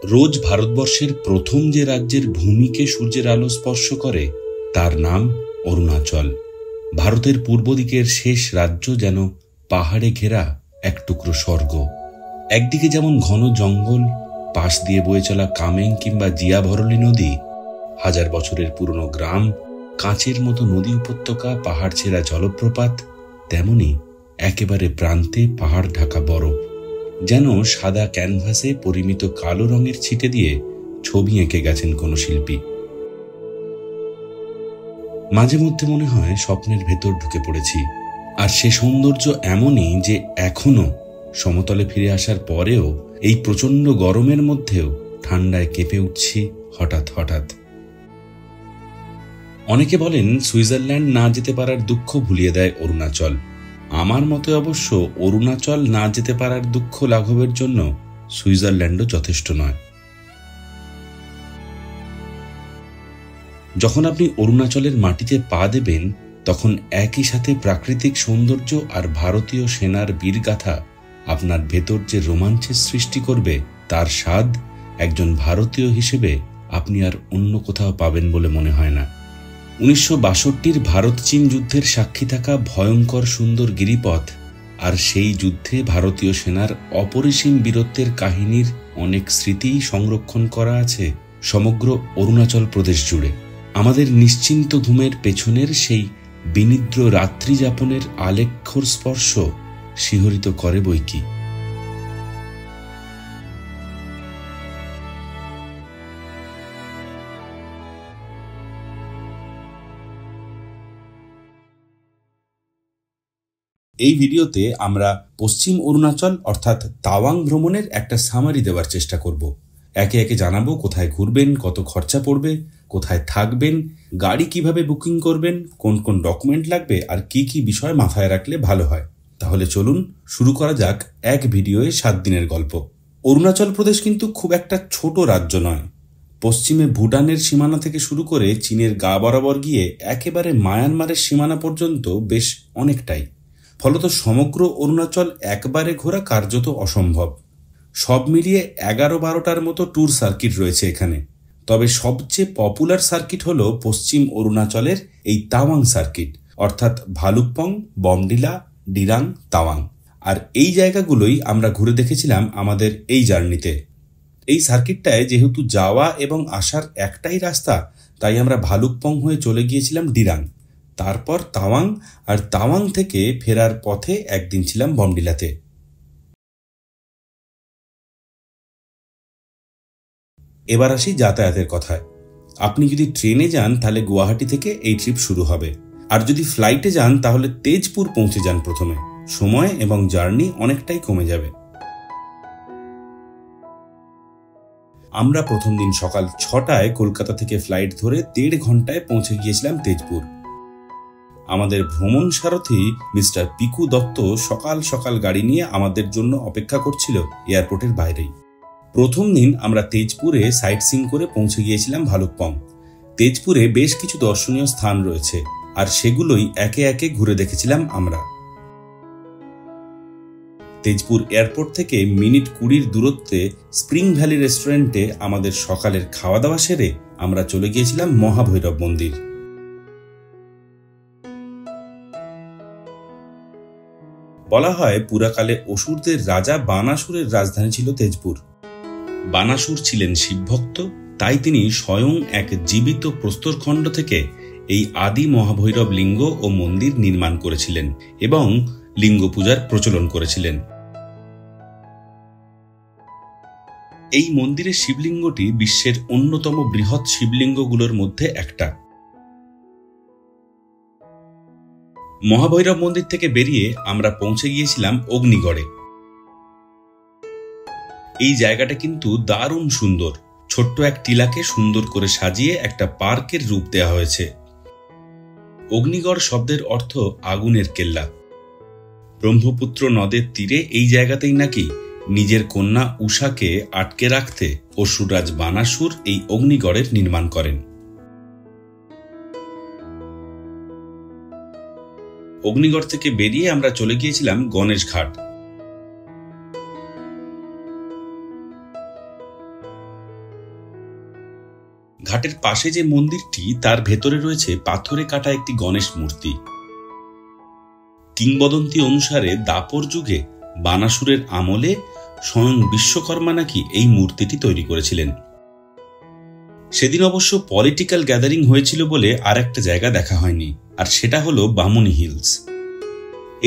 রোজ ভারতবর্ষের প্রথম যে রাজ্যের ভূমিকে সূর্যের আলো স্পর্শ করে তার নাম অরুণাচল। ভারতের পূর্ব দিকের শেষ রাজ্য যেন পাহাড়ে ঘেরা এক টুকরো স্বর্গ। একদিকে যেমন ঘন জঙ্গল, পাশ দিয়ে বয়ে চলা কামেং কিংবা জিয়া ভরলী নদী, হাজার বছরের পুরনো গ্রাম, কাঁচের মতো নদী উপত্যকা, পাহাড় ছেঁড়া জলপ্রপাত, তেমনি একেবারে প্রান্তে পাহাড় ঢাকা বরফ, যেন সাদা ক্যানভাসে পরিমিত কালো রঙের ছিটে দিয়ে ছবি এঁকে গেছেন কোনো শিল্পী। মাঝে মধ্যে মনে হয় স্বপ্নের ভেতর ঢুকে পড়েছি। আর সে সৌন্দর্য এমনই যে এখনো সমতলে ফিরে আসার পরেও এই প্রচণ্ড গরমের মধ্যেও ঠান্ডায় কেঁপে উঠছি হঠাৎ হঠাৎ। অনেকে বলেন সুইজারল্যান্ড না যেতে পারার দুঃখ ভুলিয়ে দেয় অরুণাচল। আমার মতে অবশ্য অরুণাচল না যেতে পারার দুঃখ লাঘবের জন্য সুইজারল্যান্ডও যথেষ্ট নয়। যখন আপনি অরুণাচলের মাটিতে পা দেবেন তখন একই সাথে প্রাকৃতিক সৌন্দর্য আর ভারতীয় সেনার বীরগাথা আপনার ভেতর যে রোমাঞ্চের সৃষ্টি করবে তার স্বাদ একজন ভারতীয় হিসেবে আপনি আর অন্য কোথাও পাবেন বলে মনে হয় না। 1962 ভারত চীন যুদ্ধের সাক্ষী থাকা ভয়ঙ্কর সুন্দর গিরিপথ আর সেই যুদ্ধে ভারতীয় সেনার অপরিসীম বীরত্বের কাহিনীর অনেক স্মৃতি সংরক্ষণ করা আছে সমগ্র অরুণাচল প্রদেশ জুড়ে। আমাদের নিশ্চিন্ত ঘুমের পেছনের সেই বিনিদ্র রাত্রি যাপনের আলেখ্যর স্পর্শ শিহরিত করে বইকি। এই ভিডিওতে আমরা পশ্চিম অরুণাচল অর্থাৎ তাওয়াং ভ্রমণের একটা সামারি দেওয়ার চেষ্টা করব। একে একে জানাবো কোথায় ঘুরবেন, কত খরচা পড়বে, কোথায় থাকবেন, গাড়ি কিভাবে বুকিং করবেন, কোন কোন ডকুমেন্ট লাগবে আর কি কি বিষয় মাথায় রাখলে ভালো হয়। তাহলে চলুন শুরু করা যাক এক ভিডিওয়ে 7 দিনের গল্প। অরুণাচল প্রদেশ কিন্তু খুব একটা ছোট রাজ্য নয়। পশ্চিমে ভুটানের সীমানা থেকে শুরু করে চীনের গা বরাবর গিয়ে একেবারে মায়ানমারের সীমানা পর্যন্ত বেশ অনেকটাই। ফলত সমগ্র অরুণাচল একবারে ঘোরা কার্যত অসম্ভব। সব মিলিয়ে 11-12টার মতো ট্যুর সার্কিট রয়েছে এখানে। তবে সবচেয়ে পপুলার সার্কিট হলো পশ্চিম অরুণাচলের এই তাওয়াং সার্কিট, অর্থাৎ ভালুকপং, বমডিলা, ডিরাং, তাওয়াং। আর এই জায়গাগুলোই আমরা ঘুরে দেখেছিলাম আমাদের এই জার্নিতে। এই সার্কিটটায় যেহেতু যাওয়া এবং আসার একটাই রাস্তা, তাই আমরা ভালুকপং হয়ে চলে গিয়েছিলাম ডিরাং, তারপর তাওয়াং, আর তাওয়াং থেকে ফেরার পথে একদিন ছিলাম বমডিলাতে। এবার আসি যাতায়াতের কথায়। আপনি যদি ট্রেনে যান তাহলে গুয়াহাটি থেকে এই ট্রিপ শুরু হবে, আর যদি ফ্লাইটে যান তাহলে তেজপুর পৌঁছে যান প্রথমে। সময় এবং জার্নি অনেকটাই কমে যাবে। আমরা প্রথম দিন সকাল 6টায় কলকাতা থেকে ফ্লাইট ধরে 1.5 ঘন্টায় পৌঁছে গিয়েছিলাম তেজপুর। আমাদের ভ্রমণ সারথী মিস্টার পিকু দত্ত সকাল সকাল গাড়ি নিয়ে আমাদের জন্য অপেক্ষা করছিল এয়ারপোর্টের বাইরেই। প্রথম দিন আমরা তেজপুরে সাইট সিইং করে পৌঁছে গিয়েছিলাম ভালুকপং। তেজপুরে বেশ কিছু দর্শনীয় স্থান রয়েছে আর সেগুলোই একে একে ঘুরে দেখেছিলাম আমরা। তেজপুর এয়ারপোর্ট থেকে মিনিট 20 দূরত্বে স্প্রিং ভ্যালি রেস্টুরেন্টে আমাদের সকালের খাওয়া দাওয়া সেরে আমরা চলে গিয়েছিলাম মহাভৈরব মন্দির। বলা হয় পুরাকালে অসুরদের রাজা বানাসুরের রাজধানী ছিল তেজপুর। বানাসুর ছিলেন শিবভক্ত, তাই তিনি স্বয়ং এক জীবিত প্রস্তরখণ্ড থেকে এই আদি মহাভৈরব লিঙ্গ ও মন্দির নির্মাণ করেছিলেন এবং লিঙ্গ পূজার প্রচলন করেছিলেন। এই মন্দিরের শিবলিঙ্গটি বিশ্বের অন্যতম বৃহৎ শিবলিঙ্গগুলোর মধ্যে একটা। মহাভৈরব মন্দির থেকে বেরিয়ে আমরা পৌঁছে গিয়েছিলাম অগ্নিগড়ে। এই জায়গাটা কিন্তু দারুণ সুন্দর। ছোট্ট এক টিলাকে সুন্দর করে সাজিয়ে একটা পার্কের রূপ দেওয়া হয়েছে। অগ্নিগড় শব্দের অর্থ আগুনের কেল্লা। ব্রহ্মপুত্র নদের তীরে এই জায়গাতেই নাকি নিজের কন্যা উষাকে আটকে রাখতে অসুররাজ বানাসুর এই অগ্নিগড়ের নির্মাণ করেন। অগ্নিগড় থেকে বেরিয়ে আমরা চলে গিয়েছিলাম গণেশ ঘাট। ঘাটের পাশে যে মন্দিরটি তার ভেতরে রয়েছে পাথরে কাটা একটি গণেশ মূর্তি। কিংবদন্তি অনুসারে দাপর যুগে বানাসুরের আমলে স্বয়ং বিশ্বকর্মা নাকি এই মূর্তিটি তৈরি করেছিলেন। সেদিন অবশ্য পলিটিক্যাল গ্যাদারিং হয়েছিল বলে আর একটা জায়গা দেখা হয়নি, আর সেটা হলো বামুনি হিলস।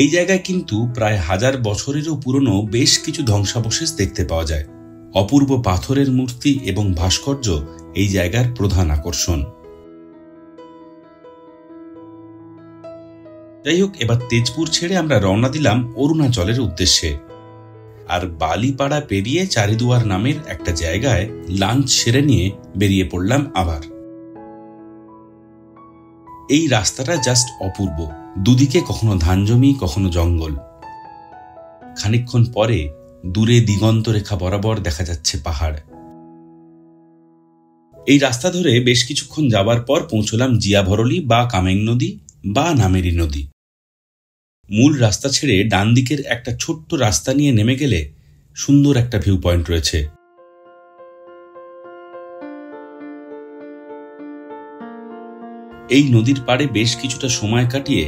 এই জায়গায় কিন্তু প্রায় 1000 বছরেরও পুরনো বেশ কিছু ধ্বংসাবশেষ দেখতে পাওয়া যায়। অপূর্ব পাথরের মূর্তি এবং ভাস্কর্য এই জায়গার প্রধান আকর্ষণ। যাই হোক, এবার তেজপুর ছেড়ে আমরা রওনা দিলাম অরুণাচলের উদ্দেশ্যে। আর বালিপাড়া পেরিয়ে চারিদুয়ার নামের একটা জায়গায় লাঞ্চ সেরে নিয়ে বেরিয়ে পড়লাম আবার। এই রাস্তাটা জাস্ট অপূর্ব, দুদিকে কখনো ধান জমি, কখনো জঙ্গল। খানিকক্ষণ পরে দূরে দিগন্ত রেখা বরাবর দেখা যাচ্ছে পাহাড়। এই রাস্তা ধরে বেশ কিছুক্ষণ যাবার পর পৌঁছলাম জিয়াভরলি বা কামেং নদী বা নামেরি নদী। মূল রাস্তা ছেড়ে ডান দিকের একটা ছোট্ট রাস্তা নিয়ে নেমে গেলে সুন্দর একটা ভিউ পয়েন্ট রয়েছে। এই নদীর পাড়ে বেশ কিছুটা সময় কাটিয়ে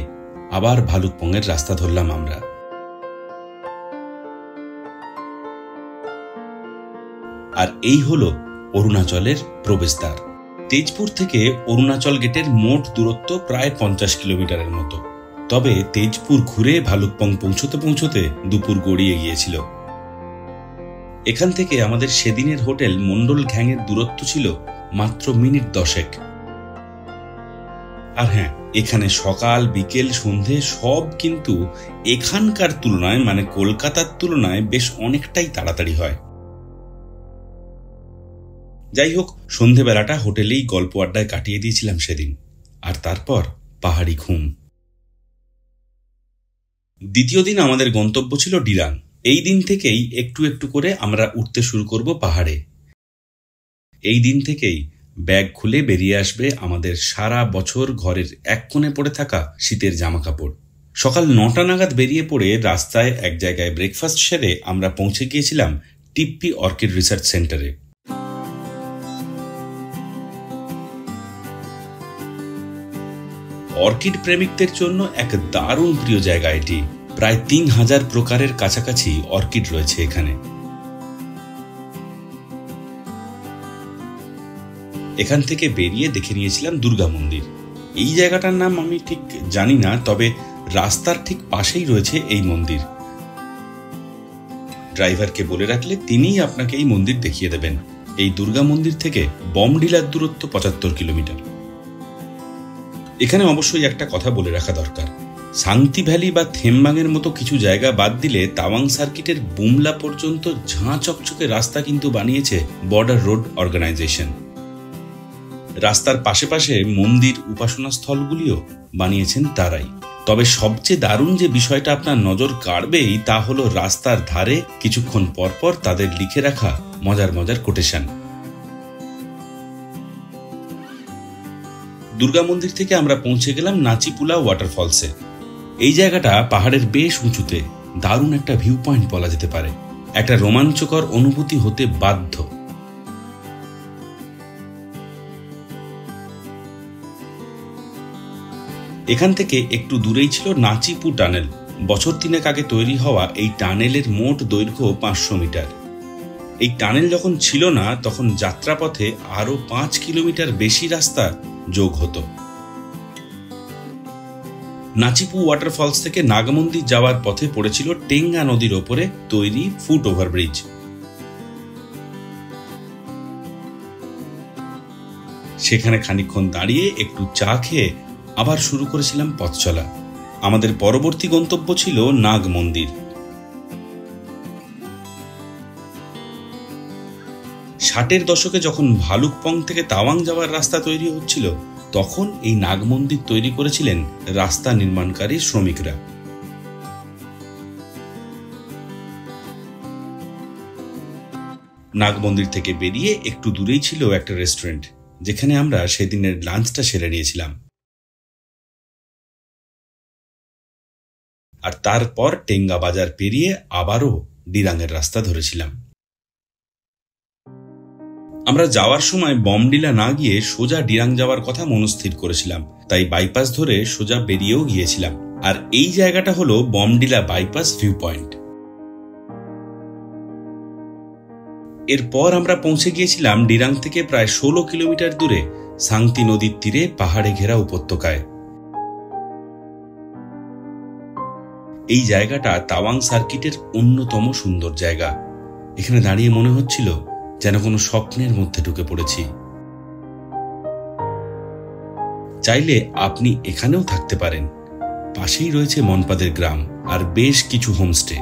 আবার ভালুকপংয়ের রাস্তা ধরলাম আমরা। আর এই হলো অরুণাচলের প্রবেশদ্বার। তেজপুর থেকে অরুণাচল গেটের মোট দূরত্ব প্রায় 50 কিলোমিটারের মতো। তবে তেজপুর ঘুরে ভালুকপং পৌঁছতে পৌঁছতে দুপুর গড়িয়ে গিয়েছিল। এখান থেকে আমাদের সেদিনের হোটেল মন্ডল ঘ্যাংয়ের দূরত্ব ছিল মাত্র মিনিট 10। আর হ্যাঁ, এখানে সকাল বিকেল সন্ধে সব কিন্তু এখানকার তুলনায়, মানে কলকাতার তুলনায় বেশ অনেকটাই তাড়াতাড়ি হয়। যাই হোক, সন্ধেবেলাটা হোটেলেই গল্প আড্ডায় কাটিয়ে দিয়েছিলাম সেদিন। আর তারপর পাহাড়ি ঘুম। দ্বিতীয় দিন আমাদের গন্তব্য ছিল ডিরাং। এই দিন থেকেই একটু একটু করে আমরা উঠতে শুরু করব পাহাড়ে। এই দিন থেকেই ব্যাগ খুলে বেরিয়ে আসবে আমাদের সারা বছর ঘরের এক কোণে পড়ে থাকা শীতের জামা কাপড়। সকাল 9টা নাগাদ বেরিয়ে পড়ে রাস্তায় এক জায়গায় ব্রেকফাস্ট সেরে আমরা পৌঁছে গিয়েছিলাম টিপ্পি অর্কিড রিসার্চ সেন্টারে। অর্কিড প্রেমিকদের জন্য এক দারুণ প্রিয় জায়গা এটি। প্রায় 3000 প্রকারের কাছাকাছি অর্কিড রয়েছে এখানে। এখান থেকে বেরিয়ে দেখে নিয়েছিলাম দুর্গা মন্দির। এই জায়গাটার নাম আমি ঠিক জানি না, তবে রাস্তার ঠিক পাশেই রয়েছে এই মন্দির। ড্রাইভারকে বলে রাখলে তিনিই আপনাকে এই মন্দির দেখিয়ে দেবেন। এই দুর্গা মন্দির থেকে বমডিলার দূরত্ব 75 কিলোমিটার। এখানে অবশ্যই একটা কথা বলে রাখা দরকার, সাংতি ভ্যালি বা থেমবাংয়ের মতো কিছু জায়গা বাদ দিলে তাওয়াং সার্কিটের বুমলা পর্যন্ত ঝাঁ চকচকে রাস্তা কিন্তু বানিয়েছে বর্ডার রোড অর্গানাইজেশন। রাস্তার পাশে পাশে মন্দির উপাসনা স্থলগুলিও বানিয়েছেন তারাই। তবে সবচেয়ে দারুণ যে বিষয়টা আপনার নজর কাড়বেই তা হলো রাস্তার ধারে কিছুক্ষণ পরপর তাদের লিখে রাখা মজার মজার কোটেশন। দুর্গা মন্দির থেকে আমরা পৌঁছে গেলাম নাচিপুলা ওয়াটারফলসে। এই জায়গাটা পাহাড়ের বেশ উঁচুতে, দারুণ একটা ভিউ পয়েন্ট বলা যেতে পারে। একটা রোমাঞ্চকর অনুভূতি হতে বাধ্য। এখান থেকে একটু দূরেই ছিল নাচিপু টানেল। বছর 3 আগে তৈরি হওয়া এই টানেলের মোট দৈর্ঘ্য 500 মিটার। এই টানেল যখন ছিল না তখন যাত্রাপথে আরো 5 কিলোমিটার বেশি রাস্তা যোগ হতো। নাচিপু ওয়াটারফলস থেকে নাগমন্দির যাওয়ার পথে পড়েছিল টেঙ্গা নদীর ওপরে তৈরি ফুট ওভারব্রিজ। সেখানে খানিকক্ষণ দাঁড়িয়ে একটু চা খেয়ে আবার শুরু করেছিলাম পথ চলা। আমাদের পরবর্তী গন্তব্য ছিল নাগ মন্দির। 60-এর দশকে যখন ভালুকপং থেকে তাওয়াং যাওয়ার রাস্তা তৈরি হচ্ছিল তখন এই নাগ মন্দির তৈরি করেছিলেন রাস্তা নির্মাণকারী শ্রমিকরা। নাগ মন্দির থেকে বেরিয়ে একটু দূরেই ছিল একটা রেস্টুরেন্ট, যেখানে আমরা সেদিনের লাঞ্চটা সেরে নিয়েছিলাম। আর তারপর টেঙ্গা বাজার পেরিয়ে আবারও ডিরাংয়ের রাস্তা ধরেছিলাম। আমরা যাওয়ার সময় বমডিলা না গিয়ে সোজা ডিরাং যাওয়ার কথা মনস্থির করেছিলাম, তাই বাইপাস ধরে সোজা বেরিয়েও গিয়েছিলাম। আর এই জায়গাটা হলো বমডিলা বাইপাস ভিউ পয়েন্ট। এরপর আমরা পৌঁছে গিয়েছিলাম ডিরাং থেকে প্রায় 16 কিলোমিটার দূরে সাংতি নদীর তীরে পাহাড়ে ঘেরা উপত্যকায়। এই জায়গাটা তাওয়াং সার্কিটের অন্যতম সুন্দর জায়গা। এখানে দাঁড়িয়ে মনে হচ্ছিল যেন কোনো স্বপ্নের মধ্যে ঢুকে পড়েছি। চাইলে আপনি এখানেও থাকতে পারেন। পাশেই রয়েছে মনপাদের গ্রাম আর বেশ কিছু হোমস্টে।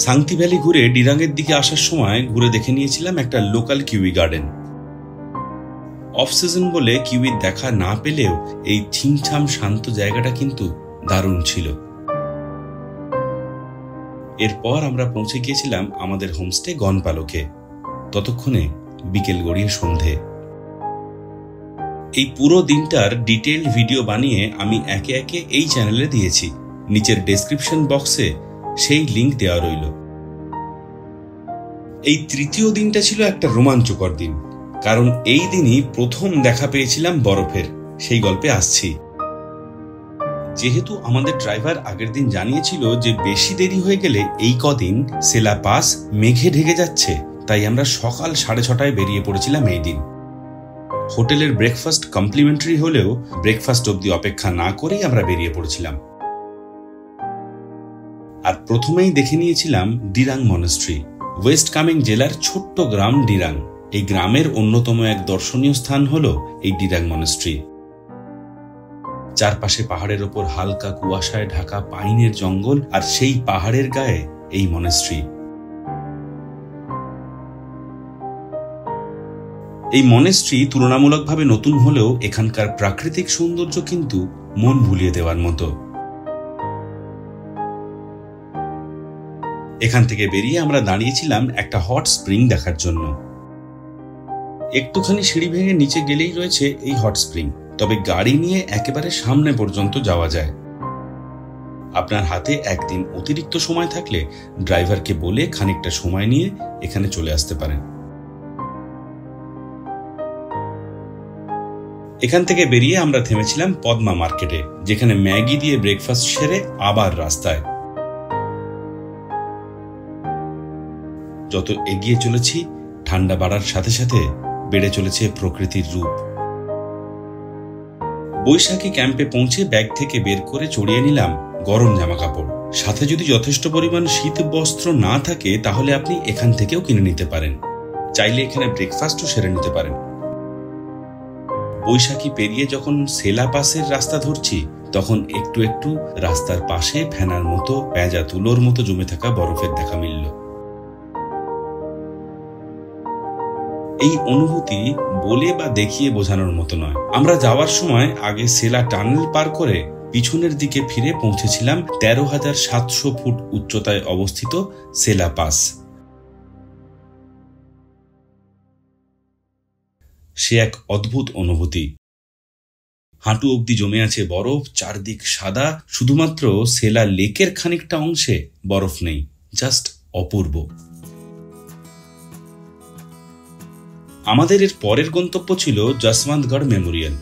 সাংতি ভ্যালি ঘুরে ডিরাংয়ের দিকে আসার সময় ঘুরে দেখে নিয়েছিলাম একটা local kiwi garden. Off season বলে কিউই দেখা না পেলেও এই ছিমছাম শান্ত জায়গাটা কিন্তু দারুণ ছিল। এরপর আমরা পৌঁছে গিয়েছিলাম আমাদের হোমস্টে গনপালকে। ততক্ষণে বিকেল গড়িয়ে সন্ধে। এই পুরো দিনটার ডিটেইলড ভিডিও বানিয়ে আমি একে একে এই চ্যানেলে দিয়েছি। নিচের ডেসক্রিপশন বক্সে সেই লিংক দেওয়া রইল। এই তৃতীয় দিনটা ছিল একটা রোমাঞ্চকর দিন, কারণ এই দিনই প্রথম দেখা পেয়েছিলাম বরফের। সেই গল্পে আসছি। যেহেতু আমাদের ড্রাইভার আগের দিন জানিয়েছিল যে বেশি দেরি হয়ে গেলে এই কদিন সেলা পাস মেঘে ঢেকে যাচ্ছে, তাই আমরা সকাল 6:30টায় বেরিয়ে পড়েছিলাম এই দিন। হোটেলের ব্রেকফাস্ট কমপ্লিমেন্টারি হলেও ব্রেকফাস্ট অবধি অপেক্ষা না করেই আমরা বেরিয়ে পড়েছিলাম। আর প্রথমেই দেখে নিয়েছিলাম ডিরাং মনাস্ট্রি। ওয়েস্ট কামেং জেলার ছোট্ট গ্রাম ডিরাং। এই গ্রামের অন্যতম এক দর্শনীয় স্থান হলো এই ডিরাং মনাস্ট্রি। চারপাশে পাহাড়ের ওপর হালকা কুয়াশায় ঢাকা পাইনের জঙ্গল, আর সেই পাহাড়ের গায়ে এই মনাস্ট্রি। এই মনাস্ট্রি তুলনামূলকভাবে নতুন হলেও এখানকার প্রাকৃতিক সৌন্দর্য কিন্তু মন ভুলিয়ে দেওয়ার মতো। এখান থেকে বেরিয়ে আমরা দাঁড়িয়েছিলাম একটা হট স্প্রিং দেখার জন্য। একটুখানি সিঁড়ি ভেঙে নিচে গেলেই রয়েছে এই হট স্প্রিং, তবে গাড়ি নিয়ে একেবারে সামনে পর্যন্ত যাওয়া যায়। আপনার হাতে একদিন অতিরিক্ত সময় থাকলে ড্রাইভারকে বলে খানিকটা সময় নিয়ে এখানে চলে আসতে পারেন। এখান থেকে বেরিয়ে আমরা থেমেছিলাম পদ্মা মার্কেটে, যেখানে ম্যাগি দিয়ে ব্রেকফাস্ট সেরে আবার রাস্তায়। যত এগিয়ে চলেছি ঠান্ডা বাড়ার সাথে সাথে বেড়ে চলেছে প্রকৃতির রূপ। বৈশাখী ক্যাম্পে পৌঁছে ব্যাগ থেকে বের করে চড়িয়ে নিলাম গরম জামা কাপড়। সাথে যদি যথেষ্ট পরিমাণ শীত বস্ত্র না থাকে তাহলে আপনি এখান থেকেও কিনে নিতে পারেন। চাইলে এখানে ব্রেকফাস্টও সেরে নিতে পারেন। বৈশাখী পেরিয়ে যখন সেলা পাসের রাস্তা ধরছি তখন একটু একটু রাস্তার পাশে ফেনার মতো পেঁজা তুলোর মতো জমে থাকা বরফের দেখা মিলল। এই অনুভূতি বলে বা দেখিয়ে বোঝানোর মতো নয়। আমরা যাওয়ার সময় আগে সেলা টানেল পার করে পিছনের দিকে ফিরে পৌঁছেছিলাম 13,700 ফুট উচ্চতায় অবস্থিত সেলা পাস। সে এক অদ্ভুত অনুভূতি। হাঁটু অবধি জমে আছে বরফ, চারদিক সাদা, শুধুমাত্র সেলা লেকের খানিকটা অংশে বরফ নেই। জাস্ট অপূর্ব। আমাদের এর পরের গন্তব্য ছিল যশবন্তগড় মেমোরিয়াল।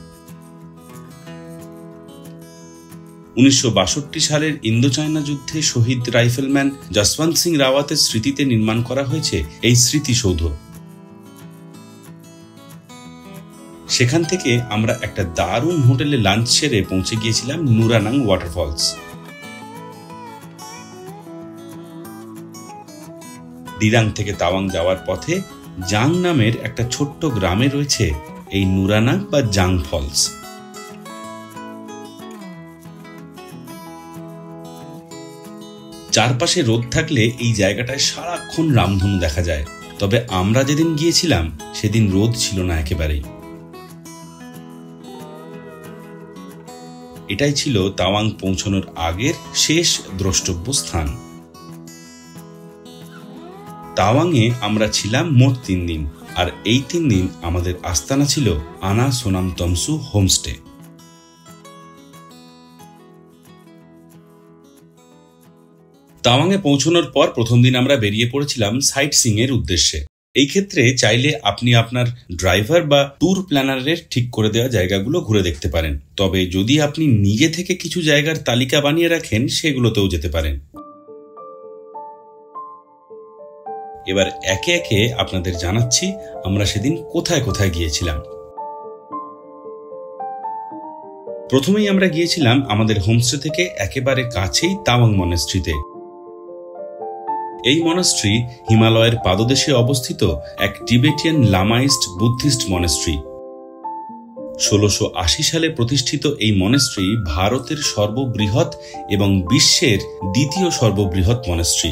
1962 সালের ইন্দো চায়না যুদ্ধে শহীদ রাইফেলম্যান যশবন্ত সিং রাওয়াতের স্মৃতিতে নির্মাণ করা হয়েছে এই স্মৃতিসৌধ। সেখান থেকে আমরা একটা দারুণ হোটেলে লাঞ্চ সেরে পৌঁছে গিয়েছিলাম নুরানাং ওয়াটারফলস। ডিরাং থেকে তাওয়াং যাওয়ার পথে জাং নামের একটা ছোট্ট গ্রামে রয়েছে এই নুরানাং বা জাং ফলস। চারপাশে রোদ থাকলে এই জায়গাটায় সারাক্ষণ রামধনু দেখা যায়, তবে আমরা যেদিন গিয়েছিলাম সেদিন রোদ ছিল না একেবারেই। এটাই ছিল তাওয়াং পৌঁছানোর আগের শেষ দ্রষ্টব্য স্থান। তাওয়াংয়ে আমরা ছিলাম মোট 3 দিন, আর এই 3 দিন আমাদের আস্তানা ছিল আনা সোনাম তমসু হোমস্টে। তাওয়াংয়ে পৌঁছানোর পর প্রথম দিন আমরা বেরিয়ে পড়েছিলাম সাইট সিইং এর উদ্দেশ্যে। এই ক্ষেত্রে চাইলে আপনি আপনার ড্রাইভার বা ট্যুর প্ল্যানারের ঠিক করে দেওয়া জায়গাগুলো ঘুরে দেখতে পারেন। তবে যদি আপনি নিজে থেকে কিছু জায়গার তালিকা বানিয়ে রাখেন, সেগুলোতেও যেতে পারেন। এবার একে একে আপনাদের জানাচ্ছি আমরা সেদিন কোথায় কোথায় গিয়েছিলাম। প্রথমেই আমরা গিয়েছিলাম আমাদের হোমস্টে থেকে একেবারে কাছেই তাওয়াং মনাস্ট্রিতে। এই মনাস্ট্রি হিমালয়ের পাদদেশে অবস্থিত এক টিবেটিয়ান লামাইস্ট বুদ্ধিস্ট মনাস্ট্রি। 1680 সালে প্রতিষ্ঠিত এই মনাস্ট্রি ভারতের সর্ববৃহৎ এবং বিশ্বের দ্বিতীয় সর্ববৃহৎ মনাস্ট্রি।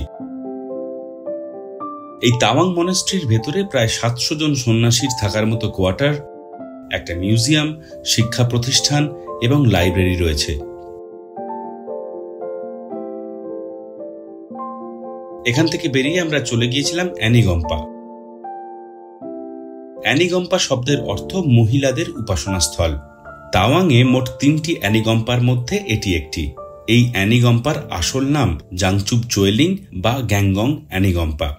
এই তাওয়াং মনাস্ট্রির ভেতরে প্রায় 700 জন সন্ন্যাসীর থাকার মতো কোয়ার্টার, একটা মিউজিয়াম, শিক্ষা প্রতিষ্ঠান এবং লাইব্রেরি রয়েছে। এখান থেকে বেরিয়ে আমরা চলে গিয়েছিলাম অ্যানিগম্পা। অ্যানিগম্পা শব্দের অর্থ মহিলাদের উপাসনাস্থল। তাওয়াংয়ে মোট 3টি অ্যানিগম্পার মধ্যে এটি একটি। এই অ্যানিগম্পার আসল নাম জাংচুপ চোয়েলিং বা গ্যাংগং অ্যানিগম্পা।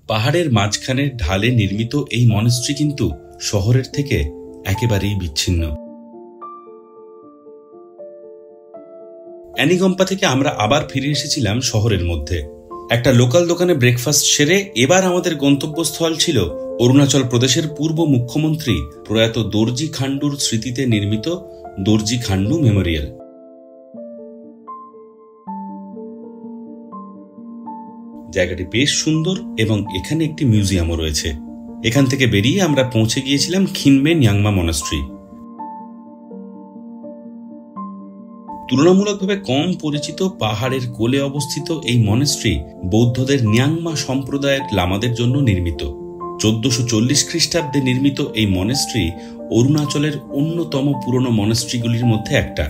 পাহাড়ের মাঝখানের ঢালে নির্মিত এই মনাস্ট্রি কিন্তু শহরের থেকে একেবারেই বিচ্ছিন্ন। অ্যানিগম্পা থেকে আমরা আবার ফিরে এসেছিলাম শহরের মধ্যে। একটা লোকাল দোকানে ব্রেকফাস্ট সেরে এবার আমাদের গন্তব্যস্থল ছিল অরুণাচল প্রদেশের পূর্ব মুখ্যমন্ত্রী প্রয়াত দর্জি খান্ডুর স্মৃতিতে নির্মিত দর্জি খান্ডু মেমোরিয়াল। জায়গাটি বেশ সুন্দর এবং এখানে একটি মিউজিয়ামও রয়েছে। এখান থেকে বেরিয়ে আমরা পৌঁছে গিয়েছিলাম খিনমে নিয়াংমা মনাস্ট্রি। তুলনামূলকভাবে কম পরিচিত পাহাড়ের কোলে অবস্থিত এই মনাস্ট্রি বৌদ্ধদের নিয়াংমা সম্প্রদায়ের লামাদের জন্য নির্মিত। 1440 খ্রিস্টাব্দে নির্মিত এই মনাস্ট্রি অরুণাচলের অন্যতম পুরনো মনাস্ট্রিগুলির মধ্যে একটা।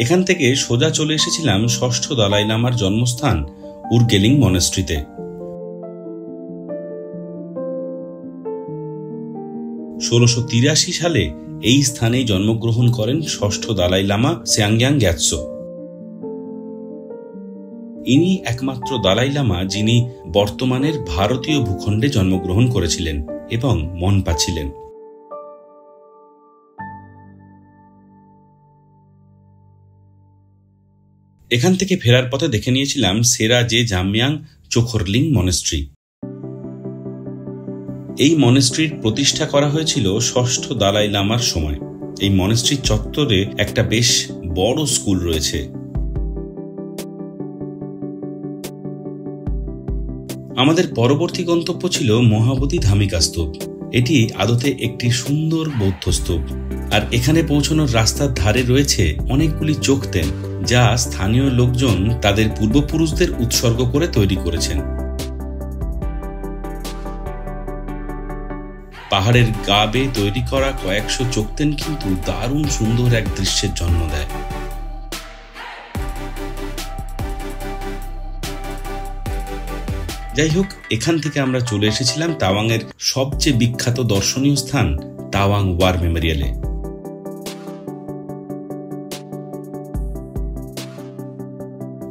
এখান থেকে সোজা চলে এসেছিলাম ষষ্ঠ দালাই লামার জন্মস্থান উরগেলিং মনাস্ট্রিতে। 1683 সালে এই স্থানেই জন্মগ্রহণ করেন ষষ্ঠ দালাই লামা সেয়াংগ্যাং গ্যাতসো। ইনি একমাত্র দালাই লামা যিনি বর্তমানের ভারতীয় ভূখণ্ডে জন্মগ্রহণ করেছিলেন এবং মনপা ছিলেন। এখান থেকে ফেরার পথে দেখে নিয়েছিলাম সেরা জে জাময়াং চোখরলিং মনাস্ট্রি। এই মনাস্ট্রির প্রতিষ্ঠা করা হয়েছিল ষষ্ঠ দালাই লামার সময়। এই মনাস্ট্রির চত্বরে একটা বেশ বড় স্কুল রয়েছে। আমাদের পরবর্তী গন্তব্য ছিল মহাবোধি ধামিকা স্তূপ। এটি আদতে একটি সুন্দর বৌদ্ধ স্তূপ, আর এখানে পৌঁছানোর রাস্তার ধারে রয়েছে অনেকগুলি চোখতেন যা স্থানীয় লোকজন তাদের পূর্বপুরুষদের উৎসর্গ করে তৈরি করেছেন। পাহাড়ের গা বেয়ে তৈরি করা কয়েকশো চোখতেন কিন্তু দারুণ সুন্দর এক দৃশ্যের জন্ম দেয়। যাই হোক, এখান থেকে আমরা চলে এসেছিলাম তাওয়াংয়ের সবচেয়ে বিখ্যাত দর্শনীয় স্থান তাওয়াং ওয়ার মেমোরিয়ালে।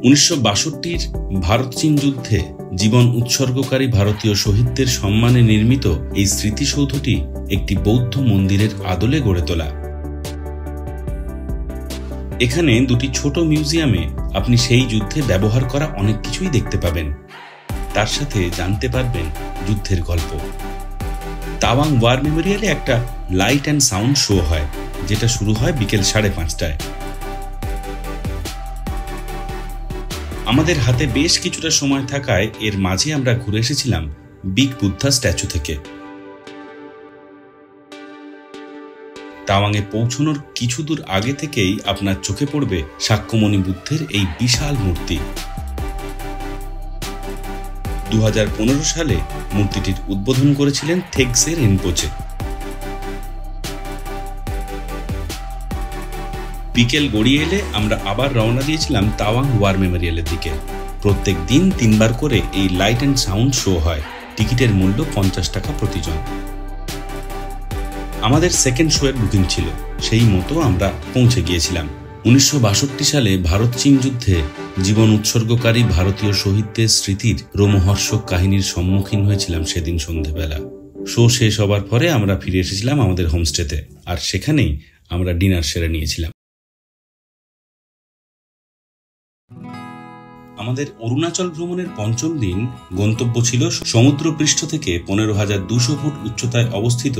1962 ভারত চীন যুদ্ধে জীবন উৎসর্গকারী ভারতীয় শহীদদের সম্মানে নির্মিত এই স্মৃতিসৌধটি একটি বৌদ্ধ মন্দিরের আদলে গড়ে তোলা। এখানে দুটি ছোট মিউজিয়ামে আপনি সেই যুদ্ধে ব্যবহার করা অনেক কিছুই দেখতে পাবেন, তার সাথে জানতে পারবেন যুদ্ধের গল্প। তাওয়াং ওয়ার মেমোরিয়ালে একটা লাইট অ্যান্ড সাউন্ড শো হয়, যেটা শুরু হয় বিকেল 5:30টায়। আমাদের হাতে বেশ কিছুটা সময় থাকায় এর মাঝে আমরা ঘুরে এসেছিলাম বিগ বুদ্ধা স্ট্যাচু থেকে। তাওয়াংয়ে পৌঁছানোর কিছু দূর আগে থেকেই আপনার চোখে পড়বে শাক্যমণি বুদ্ধের এই বিশাল মূর্তি। 2015 সালে মূর্তিটির উদ্বোধন করেছিলেন থেগসে রিনপোচে। বিকেল গড়িয়ে এলে আমরা আবার রওনা দিয়েছিলাম তাওয়াং ওয়ার মেমোরিয়ালের দিকে। প্রত্যেক দিন 3 বার করে এই লাইট অ্যান্ড সাউন্ড শো হয়। টিকিটের মূল্য 50 টাকা প্রতিজন। আমাদের সেকেন্ড শোয়ের বুকিং ছিল, সেই মতো আমরা পৌঁছে গিয়েছিলাম। 1962 সালে ভারত চীন যুদ্ধে জীবন উৎসর্গকারী ভারতীয় শহীদদের স্মৃতির রোমহর্ষক কাহিনীর সম্মুখীন হয়েছিলাম সেদিন সন্ধেবেলা। শো শেষ হবার পরে আমরা ফিরে এসেছিলাম আমাদের হোমস্টেতে, আর সেখানেই আমরা ডিনার সেরে নিয়েছিলাম। আমাদের অরুণাচল ভ্রমণের পঞ্চম দিন গন্তব্য ছিল সমুদ্রপৃষ্ঠ থেকে 15,200 ফুট উচ্চতায় অবস্থিত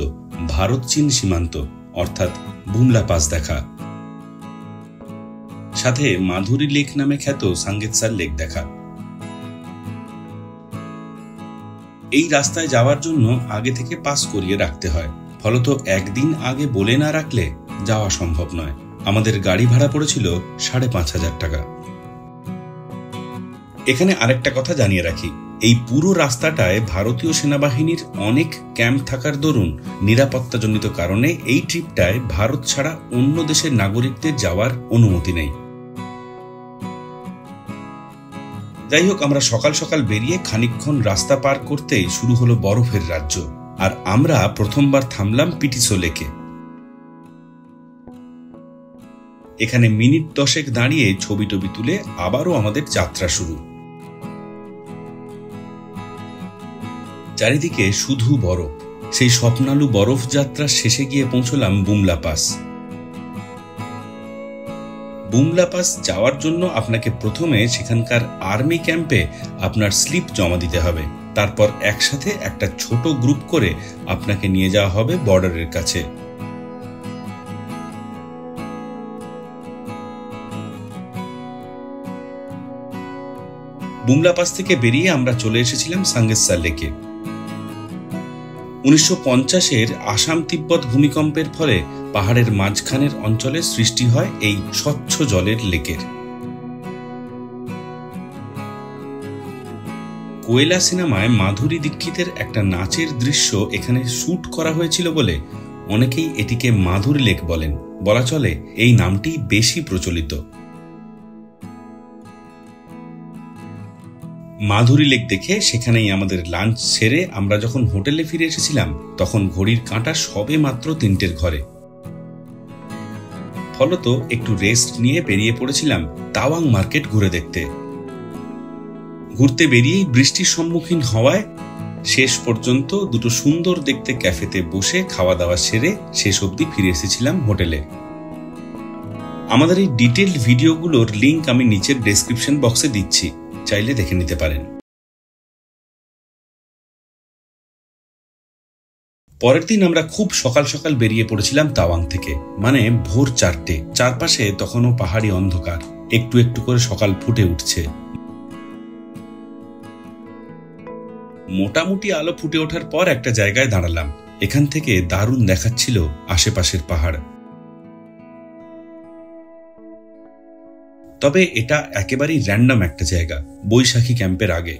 ভারত চীন সীমান্ত অর্থাৎ বুমলা পাস দেখা, সাথে মাধুরী লেক নামে খ্যাত সাঙ্গেতসার লেক দেখা। এই রাস্তায় যাওয়ার জন্য আগে থেকে পাস করিয়ে রাখতে হয়, ফলত একদিন আগে বলে না রাখলে যাওয়া সম্ভব নয়। আমাদের গাড়ি ভাড়া পড়েছিল 5,500 টাকা। এখানে আরেকটা কথা জানিয়ে রাখি, এই পুরো রাস্তাটায় ভারতীয় সেনাবাহিনীর অনেক ক্যাম্প থাকার দরুন নিরাপত্তাজনিত কারণে এই ট্রিপটায় ভারত ছাড়া অন্য দেশের নাগরিকদের যাওয়ার অনুমতি নেই। যাই হোক, আমরা সকাল সকাল বেরিয়ে খানিকক্ষণ রাস্তা পার করতেই শুরু হলো বরফের রাজ্য, আর আমরা প্রথমবার থামলাম পিটিসো লেকে। এখানে মিনিট 10 দাঁড়িয়ে ছবি টবি তুলে আবারও আমাদের যাত্রা শুরু। চারিদিকে শুধু বরফ। সেই স্বপ্নালু বরফ যাত্রার শেষে গিয়ে পৌঁছলাম বুমলা পাস। বুমলা পাস যাওয়ার জন্য আপনাকে প্রথমে সেখানকার আর্মি ক্যাম্পে আপনার স্লিপ জমা দিতে হবে, তারপর একসাথে একটা ছোট গ্রুপ করে আপনাকে নিয়ে যাওয়া হবে বর্ডারের কাছে। বুমলা পাস থেকে বেরিয়ে আমরা চলে এসেছিলাম সাঙ্গেতসার লেকে। 1950-এর আসাম তিব্বত ভূমিকম্পের ফলে পাহাড়ের মাঝখানের অঞ্চলে সৃষ্টি হয় এই স্বচ্ছ জলের লেকের। কোয়েলা সিনেমায় মাধুরী দীক্ষিতের একটা নাচের দৃশ্য এখানে শুট করা হয়েছিল বলে অনেকেই এটিকে মাধুরী লেক বলেন। বলা চলে এই নামটি বেশি প্রচলিত। মাধুরী লেক দেখে সেখানেই আমাদের লাঞ্চ সেরে আমরা যখন হোটেলে ফিরে এসেছিলাম তখন ঘড়ির কাঁটা সবে মাত্র 3টের ঘরে। ফলত একটু রেস্ট নিয়ে বেরিয়ে পড়েছিলাম তাওয়াং মার্কেট ঘুরে দেখতে। ঘুরতে বেরিয়েই বৃষ্টির সম্মুখীন হওয়ায় শেষ পর্যন্ত দুটো সুন্দর দেখতে ক্যাফেতে বসে খাওয়া দাওয়া সেরে শেষ অবধি ফিরে এসেছিলাম হোটেলে। আমাদের এই ডিটেইলড ভিডিওগুলোর লিংক আমি নিচের ডেসক্রিপশন বক্সে দিচ্ছি, চাইলে দেখে নিতে পারেন। পরের দিন আমরা খুব সকাল সকাল বেরিয়ে পড়েছিলাম তাওয়াং থেকে, মানে ভোর 4টে। চারপাশে তখনও পাহাড়ি অন্ধকার, একটু একটু করে সকাল ফুটে উঠছে। মোটামুটি আলো ফুটে ওঠার পর একটা জায়গায় দাঁড়ালাম। এখান থেকে দারুণ দেখাচ্ছিল আশেপাশের পাহাড়। তবে এটা একেবারেই র্যান্ডম একটা জায়গা, বৈশাখী ক্যাম্পের আগে।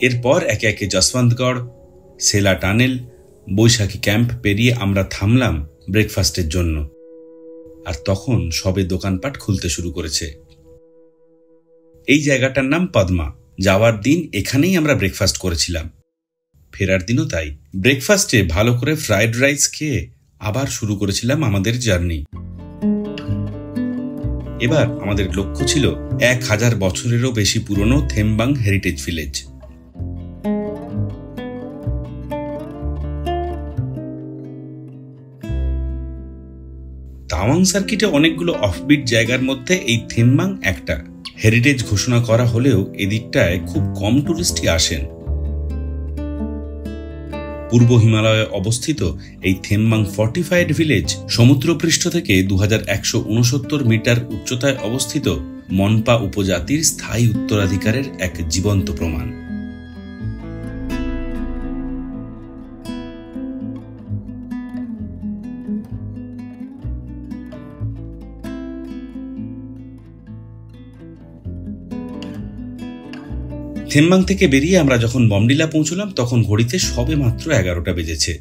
এরপর একে একে যশবন্তগড়, সেলা টানেল, বৈশাখী ক্যাম্প পেরিয়ে আমরা থামলাম ব্রেকফাস্টের জন্য। আর তখন সবে দোকানপাট খুলতে শুরু করেছে। এই জায়গাটার নাম পদ্মা। যাওয়ার দিন এখানেই আমরা ব্রেকফাস্ট করেছিলাম, ফেরার দিনও তাই। ব্রেকফাস্টে ভালো করে ফ্রাইড রাইস খেয়ে আবার শুরু করেছিলাম আমাদের জার্নি। এবার আমাদের লক্ষ্য ছিল 1000 বছরেরও বেশি পুরনো থেমবাং হেরিটেজ ভিলেজ। তাওয়াং সার্কিটে অনেকগুলো অফবিট জায়গার মধ্যে এই থেমবাং একটা। হেরিটেজ ঘোষণা করা হলেও এদিকটায় খুব কম টুরিস্টই আসেন। পূর্ব হিমালয়ে অবস্থিত এই থেমবাং ফর্টিফাইড ভিলেজ সমুদ্রপৃষ্ঠ থেকে 2169 মিটার উচ্চতায় অবস্থিত মনপা উপজাতির স্থায়ী উত্তরাধিকারের এক জীবন্ত প্রমাণ। থেমবাং থেকে বেরিয়ে আমরা যখন বমডিলা পৌঁছলাম তখন ঘড়িতে সবে মাত্র 11টা বেজেছে।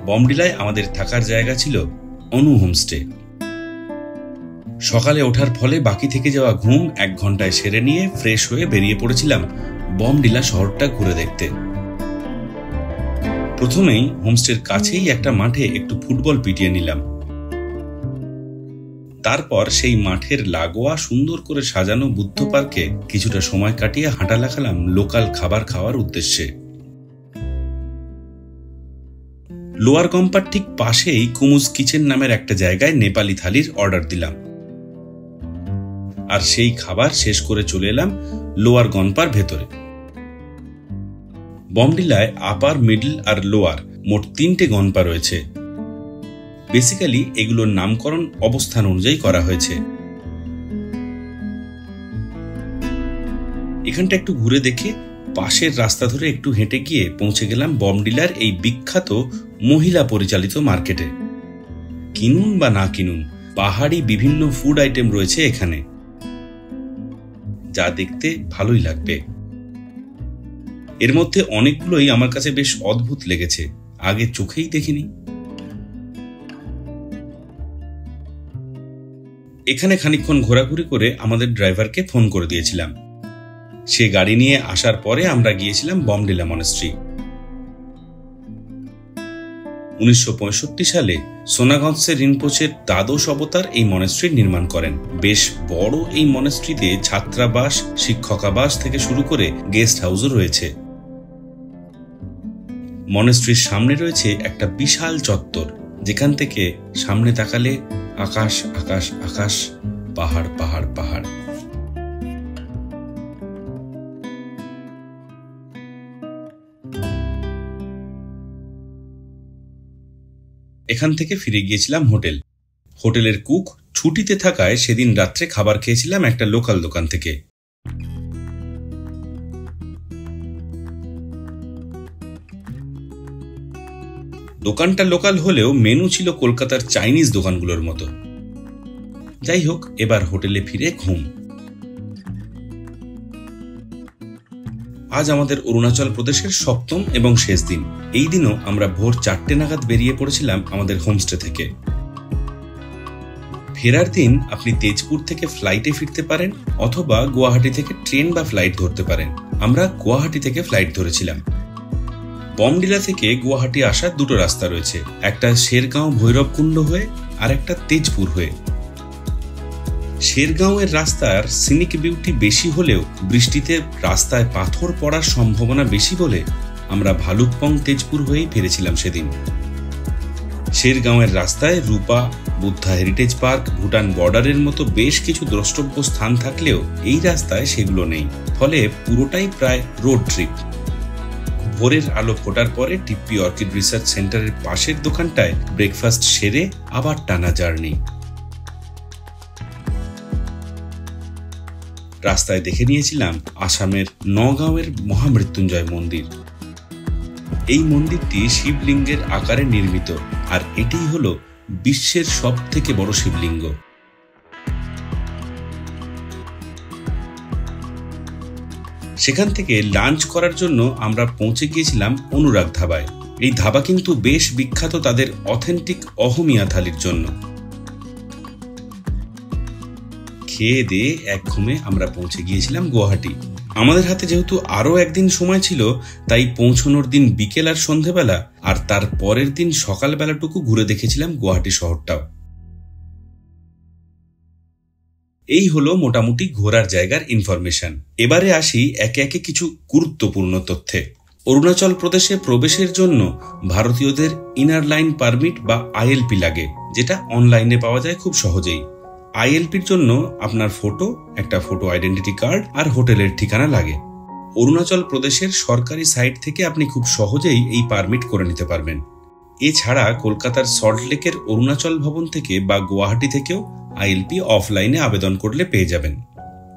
বমডিলায় আমাদের থাকার জায়গা ছিল অনু হোমস্টে। সকালে ওঠার ফলে বাকি থেকে যাওয়া ঘুম 1 ঘন্টায় সেরে নিয়ে ফ্রেশ হয়ে বেরিয়ে পড়েছিলাম বমডিলা শহরটা ঘুরে দেখতে। প্রথমেই হোমস্টের কাছেই একটা মাঠে একটু ফুটবল পিটিয়ে নিলাম। তারপর সেই মাঠের লাগোয়া সুন্দর করে সাজানো বুদ্ধ পার্কে কিছুটা সময় কাটিয়ে হাঁটা লাগালাম লোকাল খাবার খাওয়ার উদ্দেশ্যে। লোয়ার গম্পার ঠিক পাশেই কুমুজ কিচেন নামের একটা জায়গায় নেপালি থালির অর্ডার দিলাম, আর সেই খাবার শেষ করে চলে এলাম লোয়ার গম্পার ভেতরে। বমডিলায় আপার, মিডল আর লোয়ার মোট 3টে গম্পা রয়েছে। বেসিক্যালি এগুলোর নামকরণ অবস্থান অনুযায়ী করা হয়েছে। এখানটা একটু ঘুরে দেখে পাশের রাস্তা ধরে একটু হেঁটে গিয়ে পৌঁছে গেলাম বমডিলার এই বিখ্যাত মহিলা পরিচালিত মার্কেটে। কিনুন বা না কিনুন, পাহাড়ি বিভিন্ন ফুড আইটেম রয়েছে এখানে, যা দেখতে ভালোই লাগবে। এর মধ্যে অনেকগুলোই আমার কাছে বেশ অদ্ভুত লেগেছে, আগে চোখেই দেখিনি। এখানে খানিকক্ষণ ঘোরাঘুরি করে আমাদের ড্রাইভারকে ফোন করে দিয়েছিলাম। সে গাড়ি নিয়ে আসার পরে আমরা গিয়েছিলাম বমডিলা মনেস্ট্রি। 1965 সালে সোনাগঞ্জে রিনপোচের দ্বাদশ অবতার এই মনেস্ট্রি নির্মাণ করেন। বেশ বড় এই মনেস্ট্রিতে ছাত্রাবাস, শিক্ষকাবাস থেকে শুরু করে গেস্ট হাউসও রয়েছে। মনেস্ট্রির সামনে রয়েছে একটা বিশাল চত্বর, যেখান থেকে সামনে তাকালে আকাশ আকাশ আকাশ, পাহাড় পাহাড় পাহাড়। এখান থেকে ফিরে গিয়েছিলাম হোটেলের কুক ছুটিতে থাকায় সেদিন রাত্রে খাবার খেয়েছিলাম একটা লোকাল দোকান থেকে। দোকানটা লোকাল হলেও মেনু ছিল কলকাতার চাইনিজ দোকানগুলোর মতো। যাই হোক, এবার হোটেলে ফিরে ঘুম। আজ আমাদের অরুণাচল প্রদেশের 7ম এবং শেষ দিন। এই দিনও আমরা ভোর 4টে নাগাদ বেরিয়ে পড়েছিলাম আমাদের হোমস্টে থেকে। ফেরার দিন আপনি তেজপুর থেকে ফ্লাইটে ফিরতে পারেন, অথবা গুয়াহাটি থেকে ট্রেন বা ফ্লাইট ধরতে পারেন। আমরা গুয়াহাটি থেকে ফ্লাইট ধরেছিলাম। বমডিলা থেকে গুয়াহাটি আসার 2টো রাস্তা রয়েছে, একটা শেরগাঁও ভৈরবকুণ্ড হয়ে আর একটা তেজপুর হয়ে। শেরগাঁওয়ের রাস্তার সিনিক বিউটি বেশি হলেও বৃষ্টিতে রাস্তায় পাথর পড়ার সম্ভাবনা বেশি বলে আমরা ভালুকপং তেজপুর হয়েই ফিরেছিলাম সেদিন। শেরগাঁওয়ের রাস্তায় রূপা, বুদ্ধা হেরিটেজ পার্ক, ভুটান বর্ডারের মতো বেশ কিছু দ্রষ্টব্য স্থান থাকলেও এই রাস্তায় সেগুলো নেই, ফলে পুরোটাই প্রায় রোড ট্রিপ। ভোরের আলো ফোটার পরে টিপ্পি অর্কিড রিসার্চ সেন্টারের পাশের দোকানটায় ব্রেকফাস্ট সেরে আবার টানা জার্নি। রাস্তায় দেখে নিয়েছিলাম আসামের নগাঁওয়ের মহামৃত্যুঞ্জয় মন্দির। এই মন্দিরটি শিবলিঙ্গের আকারে নির্মিত, আর এটিই হল বিশ্বের সবথেকে বড় শিবলিঙ্গ। সেখান থেকে লাঞ্চ করার জন্য আমরা পৌঁছে গিয়েছিলাম অনুরাগ ধাবায়। এই ধাবা কিন্তু বেশ বিখ্যাত তাদের অথেন্টিক অহমিয়া থালির জন্য। খেয়ে দিয়ে এক ঘুমে আমরা পৌঁছে গিয়েছিলাম গুয়াহাটি। আমাদের হাতে যেহেতু আরো একদিন সময় ছিল, তাই পৌঁছানোর দিন বিকেল আর সন্ধেবেলা, আর তার পরের দিন সকালবেলাটুকু ঘুরে দেখেছিলাম গুয়াহাটি শহরটাও। এই হলো মোটামুটি ঘোরার জায়গার ইনফরমেশন। এবারে আসি একে একে কিছু গুরুত্বপূর্ণ তথ্যে। অরুণাচল প্রদেশে প্রবেশের জন্য ভারতীয়দের ইনার লাইন পারমিট বা আইএলপি লাগে, যেটা অনলাইনে পাওয়া যায় খুব সহজেই। আইএলপির জন্য আপনার ফটো, একটা ফটো আইডেন্টিটি কার্ড আর হোটেলের ঠিকানা লাগে। অরুণাচল প্রদেশের সরকারি সাইট থেকে আপনি খুব সহজেই এই পারমিট করে নিতে পারবেন। এছাড়া কলকাতার সল্টলেকের অরুণাচল ভবন থেকে বা গুয়াহাটি থেকেও আইএলপি অফলাইনে আবেদন করলে পেয়ে যাবেন।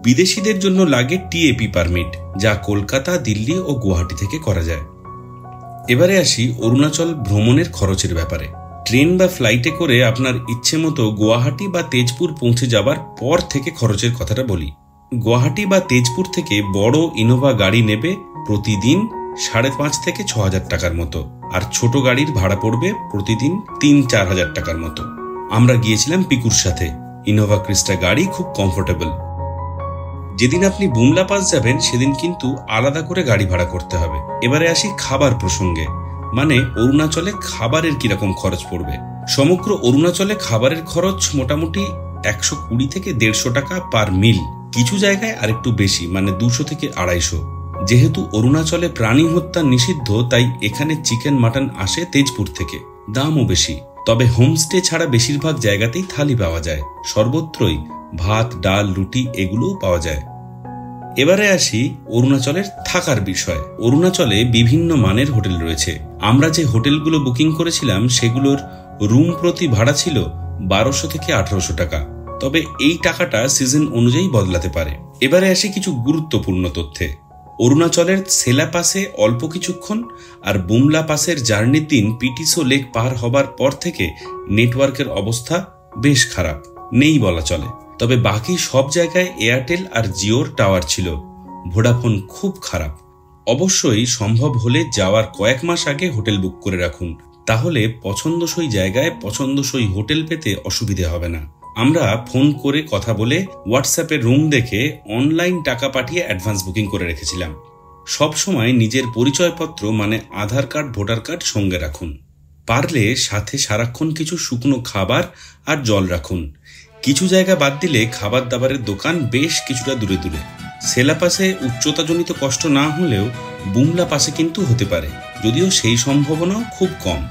বিদেশিদের জন্য লাগে টিএপি পারমিট, যা কলকাতা, দিল্লি ও গুয়াহাটি থেকে করা যায়। এবারে আসি অরুণাচল ভ্রমণের খরচের ব্যাপারে। ট্রেন বা ফ্লাইটে করে আপনার ইচ্ছে মতো গুয়াহাটি বা তেজপুর পৌঁছে যাবার পর থেকে খরচের কথাটা বলি। গুয়াহাটি বা তেজপুর থেকে বড় ইনোভা গাড়ি নেবে প্রতিদিন 5,500 থেকে 6,000 টাকার মতো, আর ছোট গাড়ির ভাড়া পড়বে প্রতিদিন 3-4 হাজার টাকার মতো। আমরা গিয়েছিলাম পিকুর সাথে। ইনোভা ক্রিস্টা গাড়ি খুব কমফোর্টেবল। যেদিন আপনি বুমলা পাস যাবেন সেদিন কিন্তু আলাদা করে গাড়ি ভাড়া করতে হবে। এবারে আসি খাবার প্রসঙ্গে, মানে অরুণাচলে খাবারের কিরকম খরচ পড়বে। সমগ্র অরুণাচলে খাবারের খরচ মোটামুটি 120 থেকে 150 টাকা পার মিল, কিছু জায়গায় আরেকটু বেশি, মানে 200 থেকে 250। যেহেতু অরুণাচলে প্রাণী হত্যা নিষিদ্ধ, তাই এখানে চিকেন মাটন আসে তেজপুর থেকে, দামও বেশি। তবে হোমস্টে ছাড়া বেশিরভাগ জায়গাতেই থালি পাওয়া যায়, সর্বত্রই ভাত, ডাল, রুটি এগুলোও পাওয়া যায়। এবারে আসি অরুণাচলের থাকার বিষয়। অরুণাচলে বিভিন্ন মানের হোটেল রয়েছে। আমরা যে হোটেলগুলো বুকিং করেছিলাম সেগুলোর রুম প্রতি ভাড়া ছিল 1200 থেকে 1800 টাকা। তবে এই টাকাটা সিজন অনুযায়ী বদলাতে পারে। এবারে আসি কিছু গুরুত্বপূর্ণ তথ্যে। অরুণাচলের সেলা পাসে অল্প কিছুক্ষণ আর বুমলা পাসের জার্নির দিন পিটিসো লেক পার হবার পর থেকে নেটওয়ার্কের অবস্থা বেশ খারাপ, নেই বলা চলে। তবে বাকি সব জায়গায় এয়ারটেল আর জিওর টাওয়ার ছিল। ভোডাফোন খুব খারাপ। অবশ্যই সম্ভব হলে যাওয়ার কয়েক মাস আগে হোটেল বুক করে রাখুন, তাহলে পছন্দসই জায়গায় পছন্দসই হোটেল পেতে অসুবিধে হবে না। আমরা ফোন করে কথা বলে হোয়াটসঅ্যাপে রুম দেখে অনলাইন টাকা পাঠিয়ে অ্যাডভান্স বুকিং করে রেখেছিলাম। সব সময় নিজের পরিচয়পত্র মানে আধার কার্ড, ভোটার কার্ড সঙ্গে রাখুন। পারলে সাথে সারাক্ষণ কিছু শুকনো খাবার আর জল রাখুন। কিছু জায়গা বাদ দিলে খাবার দাবারের দোকান বেশ কিছুটা দূরে দূরে। সেলা পাসে উচ্চতাজনিত কষ্ট না হলেও বুমলা পাসে কিন্তু হতে পারে, যদিও সেই সম্ভাবনাও খুব কম।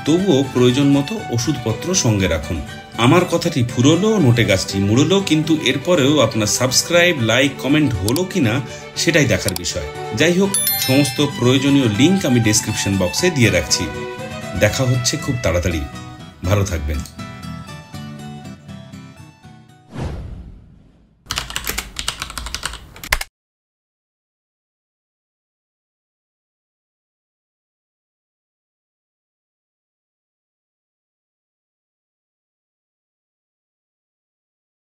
তবুও প্রয়োজন মতো ওষুধপত্র সঙ্গে রাখুন। আমার কথাটি ফুরলো, নোটে গাছটি মুড়লো, কিন্তু এরপরেও আপনার সাবস্ক্রাইব, লাইক, কমেন্ট হলো কিনা সেটাই দেখার বিষয়। যাই হোক, সমস্ত প্রয়োজনীয় লিঙ্ক আমি ডেসক্রিপশন বক্সে দিয়ে রাখছি। দেখা হচ্ছে খুব তাড়াতাড়ি। ভালো থাকবেন।